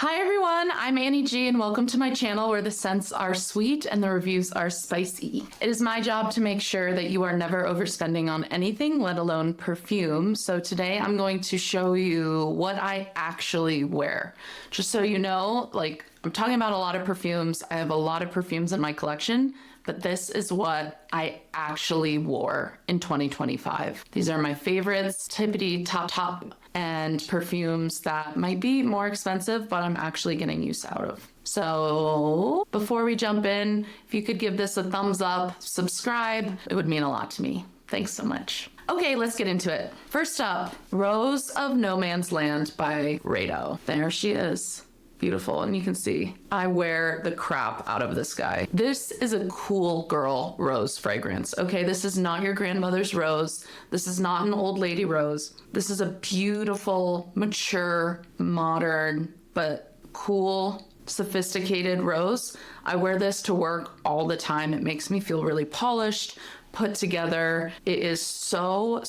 Hi everyone, I'm Annie G and welcome to my channel where the scents are sweet and the reviews are spicy. It is my job to make sure that you are never overspending on anything, let alone perfume. So today I'm going to show you what I actually wear. Just so you know, I'm talking about a lot of perfumes. I have a lot of perfumes in my collection, but this is what I actually wore in 2025. These are my favorites, tippity top and perfumes that might be more expensive, but I'm actually getting use out of. So before we jump in, if you could give this a thumbs up, subscribe, it would mean a lot to me. Thanks so much. Okay, let's get into it. First up, Rose of No Man's Land by Rado. There she is. Beautiful, and you can see I wear the crap out of this guy. This is a cool girl rose fragrance. Okay, this is not your grandmother's rose. This is not an old lady rose. This is a beautiful, mature, modern, but cool, sophisticated rose. I wear this to work all the time. It makes me feel really polished, put together. It is so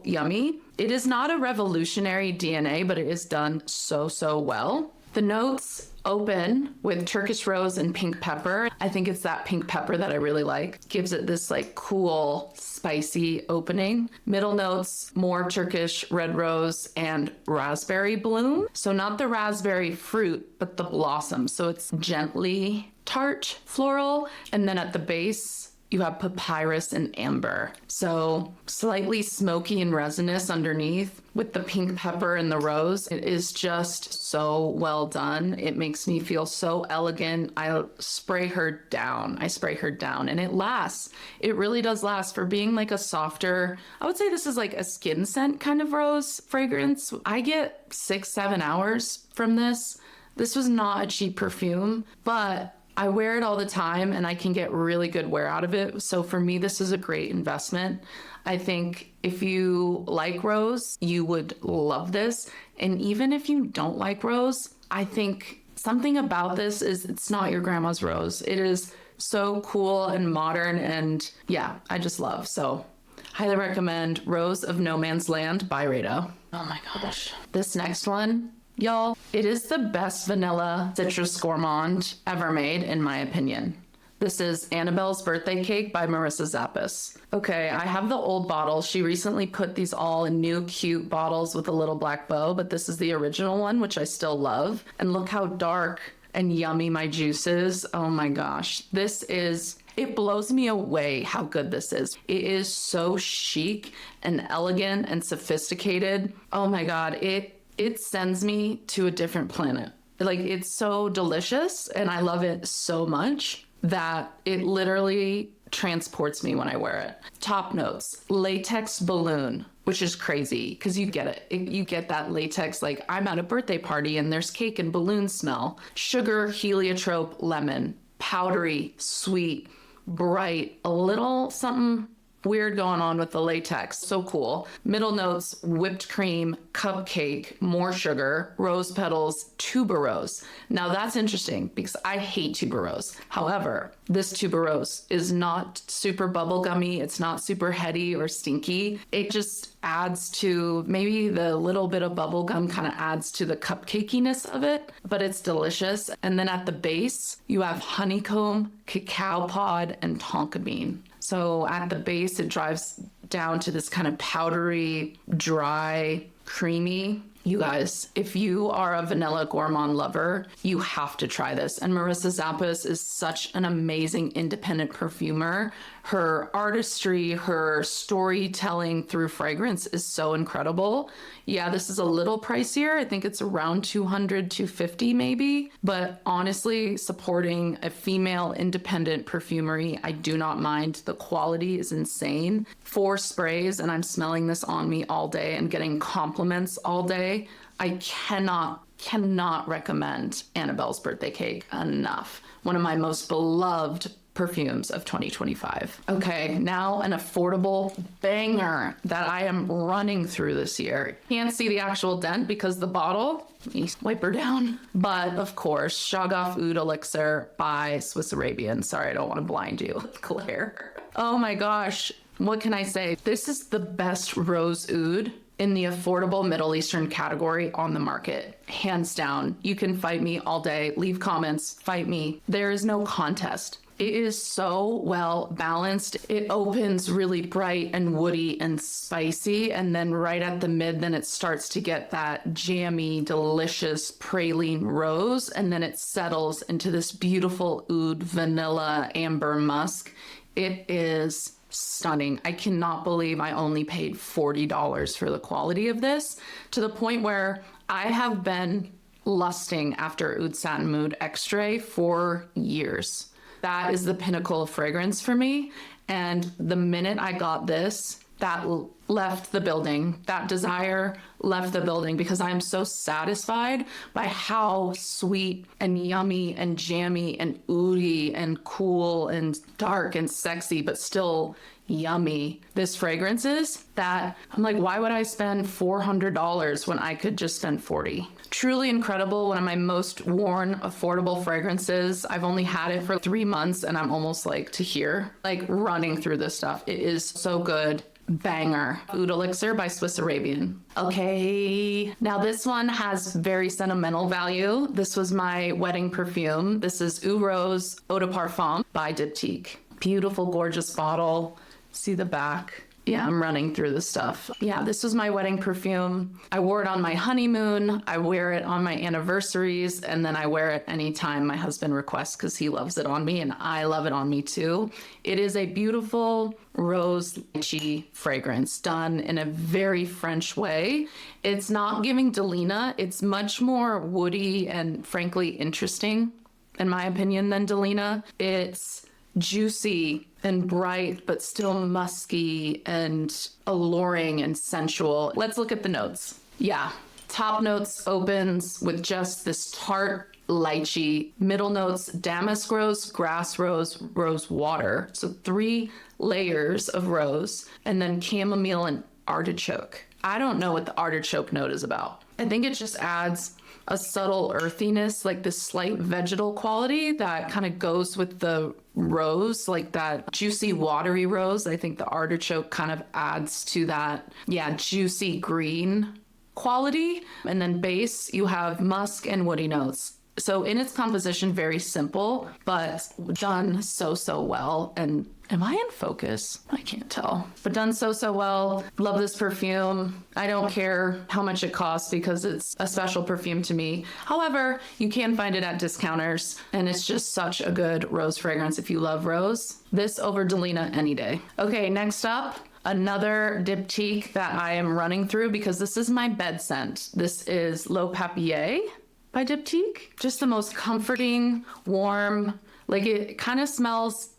yummy. It is not a revolutionary DNA, but it is done so well. The notes open with Turkish rose and pink pepper. I think it's that pink pepper that I really like. Gives it this cool, spicy opening. Middle notes, more Turkish red rose and raspberry bloom. So not the raspberry fruit, but the blossom. So it's gently tart, floral. And then at the base, you have papyrus and amber. So slightly smoky and resinous underneath with the pink pepper and the rose. It is just so well done. It makes me feel so elegant. I spray her down and it lasts. It really does last for being a softer, I would say this is a skin scent kind of rose fragrance. I get 6-7 hours from this. This was not a cheap perfume, but I wear it all the time and I can get really good wear out of it. So for me, this is a great investment. I think if you like rose, you would love this. And even if you don't like rose, I think something about this is it's not your grandma's rose. It is so cool and modern and yeah, I just love. So highly recommend Rose of No Man's Land by Rado. Oh my gosh. This next one, y'all, it is the best vanilla citrus gourmand ever made, in my opinion. This is Annabelle's Birthday Cake by Marissa Zappis. Okay, I have the old bottle. She recently put these all in new cute bottles with a little black bow, but this is the original one, which I still love. And look how dark and yummy my juice is. Oh my gosh. It blows me away how good this is. It is so chic and elegant and sophisticated. Oh my God, it sends me to a different planet. It's so delicious and I love it so much that it literally transports me when I wear it. Top notes, latex balloon, which is crazy because you get it. You get that latex, I'm at a birthday party and there's cake and balloon smell. Sugar, heliotrope, lemon, powdery, sweet, bright, a little something weird going on with the latex. So cool. Middle notes, whipped cream, cupcake, more sugar, rose petals, tuberose. Now that's interesting because I hate tuberose. However, this tuberose is not super bubblegummy. It's not super heady or stinky. It just adds to maybe the little bit of bubblegum kind of adds to the cupcakiness of it, but it's delicious. And then at the base, you have honeycomb, cacao pod, and tonka bean. So at the base, it drives down to this kind of powdery, dry, creamy. You guys, if you are a vanilla gourmand lover, you have to try this. And Marissa Zappis is such an amazing independent perfumer. Her artistry, her storytelling through fragrance is so incredible. Yeah, this is a little pricier. I think it's around $200, $250 maybe. But honestly, supporting a female independent perfumery, I do not mind. The quality is insane. 4 sprays and I'm smelling this on me all day and getting compliments all day. I cannot recommend Annabelle's Birthday Cake enough. One of my most beloved perfumes of 2025. Okay, now an affordable banger that I am running through this year. Can't see the actual dent because the bottle, let me wipe her down. But of course, Shaghaf Oud Elixir by Swiss Arabian. Sorry, I don't want to blind you with glare. Oh my gosh, what can I say? This is the best rose oud in the affordable Middle Eastern category on the market. Hands down. You can fight me all day, leave comments, fight me. There is no contest. It is so well balanced. It opens really bright and woody and spicy. And then right at the mid, then it starts to get that jammy, delicious praline rose. And then it settles into this beautiful oud vanilla amber musk. It is stunning. I cannot believe I only paid $40 for the quality of this, to the point where I have been lusting after Oud Satin Mood Extrait for years. That is the pinnacle of fragrance for me. And the minute I got this, that left the building. That desire left the building because I'm so satisfied by how sweet and yummy and jammy and oudy and cool and dark and sexy, but still yummy this fragrance is, that I'm like, why would I spend $400 when I could just spend $40? Truly incredible. One of my most worn, affordable fragrances. I've only had it for 3 months and I'm almost like to here, like running through this stuff. It is so good. Banger. Oud Elixir by Swiss Arabian. Okay, now this one has very sentimental value. This was my wedding perfume. This is Eau Rose Eau de Parfum by Diptyque. Beautiful, gorgeous bottle. See the back. Yeah, I'm running through this stuff. Yeah, this was my wedding perfume. I wore it on my honeymoon. I wear it on my anniversaries, and then I wear it anytime my husband requests because he loves it on me and I love it on me too. It is a beautiful rose lychee fragrance done in a very French way. It's not giving Delina. It's much more woody and frankly interesting, in my opinion, than Delina. It's juicy and bright, but still musky and alluring and sensual. Let's look at the notes. Yeah, top notes opens with just this tart lychee. Middle notes, damask rose, grass rose, rose water. So 3 layers of rose, and then chamomile and artichoke. I don't know what the artichoke note is about. I think it just adds a subtle earthiness, like this slight vegetal quality that kind of goes with the rose, like that juicy, watery rose. I think the artichoke kind of adds to that, yeah, juicy green quality. And then base, you have musk and woody notes. So in its composition, very simple, but done so well. And am I in focus? I can't tell, but done so well. Love this perfume. I don't care how much it costs because it's a special perfume to me. However, you can find it at discounters, and it's just such a good rose fragrance if you love rose. This over Delina any day. Okay, next up, another Diptyque that I am running through because this is my bed scent. This is Le Papier by Diptyque. Just the most comforting, warm, like it kind of smells,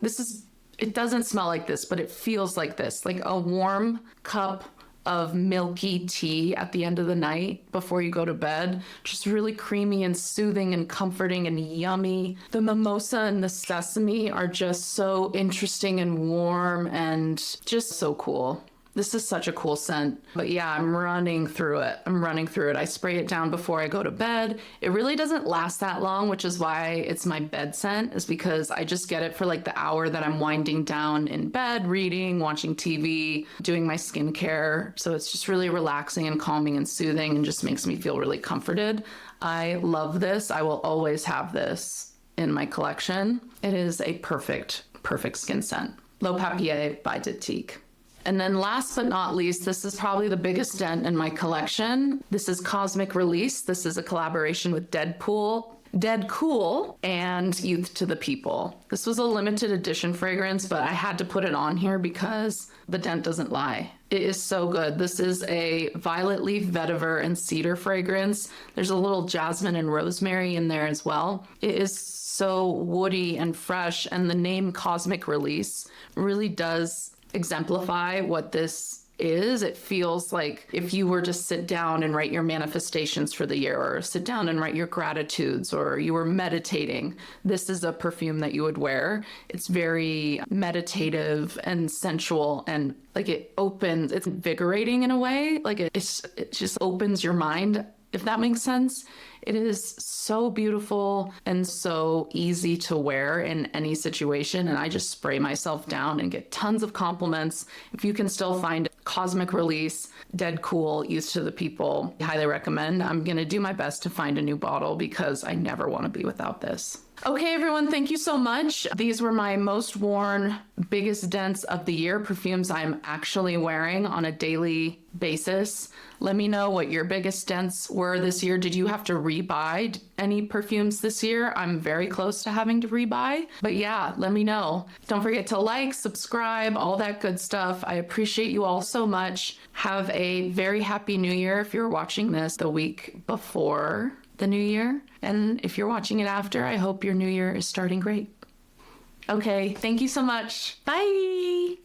it doesn't smell like this, but it feels like this, like a warm cup of milky tea at the end of the night before you go to bed. Just really creamy and soothing and comforting and yummy. The mimosa and the sesame are just so interesting and warm and just so cool. This is such a cool scent. But yeah, I'm running through it. I spray it down before I go to bed. It really doesn't last that long, which is why it's my bed scent, is because I just get it for like the hour that I'm winding down in bed, reading, watching TV, doing my skincare. So it's just really relaxing and calming and soothing and just makes me feel really comforted. I love this. I will always have this in my collection. It is a perfect skin scent. Le Papier by Diptyque. And then last but not least, this is probably the biggest dent in my collection. This is Cosmic Release. This is a collaboration with Dead Cool and Youth to the People. This was a limited edition fragrance, but I had to put it on here because the dent doesn't lie. It is so good. This is a violet leaf, vetiver, and cedar fragrance. There's a little jasmine and rosemary in there as well. It is so woody and fresh, and the name Cosmic Release really does exemplify what this is. It feels like if you were to sit down and write your manifestations for the year, or sit down and write your gratitudes, or you were meditating, this is a perfume that you would wear. It's very meditative and sensual, and like it's invigorating in a way. Like it just opens your mind, if that makes sense. It is so beautiful and so easy to wear in any situation. And I just spray myself down and get tons of compliments. If you can still find Cosmic Release, dead cool, used to the people, I highly recommend. I'm going to do my best to find a new bottle because I never want to be without this. Okay, everyone, thank you so much. These were my most worn, biggest dents of the year, perfumes I'm actually wearing on a daily basis. Let me know what your biggest dents were this year. Did you have to rebuy any perfumes this year? I'm very close to having to rebuy, but yeah, let me know. Don't forget to like, subscribe, all that good stuff. I appreciate you all so much. Have a very happy new year if you're watching this the week before the new year. And if you're watching it after, I hope your new year is starting great. Okay, thank you so much. Bye.